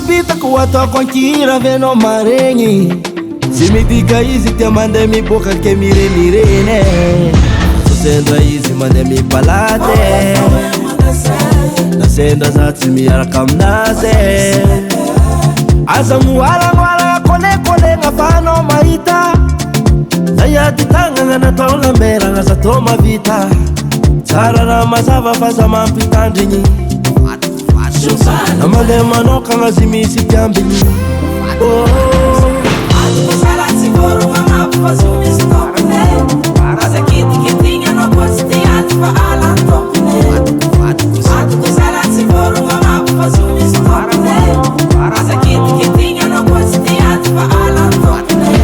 Vita ko ataoko ankira venao maregny Sy midika izy tia mandeha miboaka ke mirenireny Sendra izy mandeha mipalate Na sendra za tsy miaraka aminazy Aza moalagnolagna kolekolegna afahanao mahita Zay ady tagnana natao lamberagna za tô mavita Tsara raha mazava fa za mampitandrigny Na mandeha manokagna zy misy tiambigny Salatsy vorogna agnaby fa zo misy tompony Aza kitikitigny anao koa tsy te ady fa ala ny tompony Atoko salatsy vorogna agnaby fa zo misy tompony Aza kitikitigny anao koa tsy te ady fa ala ny tompony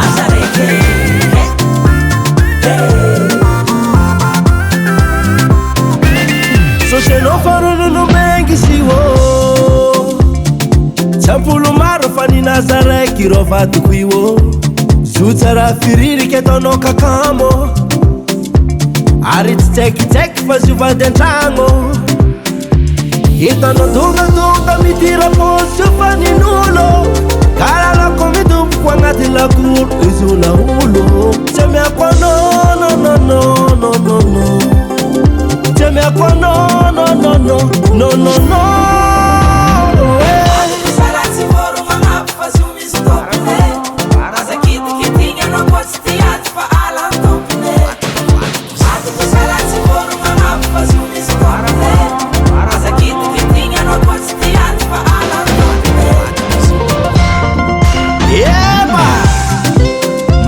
Aza reke Sosenao faronono mengy si ô Sampolo maro fa ninaza raiky rô vadiko io Zo tsara fiririky ataonao kakamo Ary tsy tsaikitsaky fa zio vady antragno Hitanao dongadonga midira posy io fa ninolo Kalalako midomboko agnaty lakoro izo laolo Tsy amiako anao no no no no no no Tsy amiako anao no no no no no no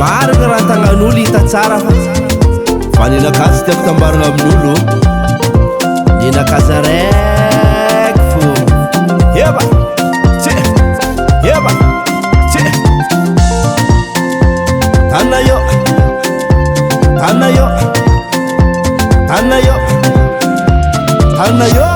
Marina raha tagnan'olo hita tsara fa ninakazy tiako tambarana amin'olo ninakazy raiky fo Eba tse Eba tse Tanna yo Tanna yo Tanna yo Tanna yo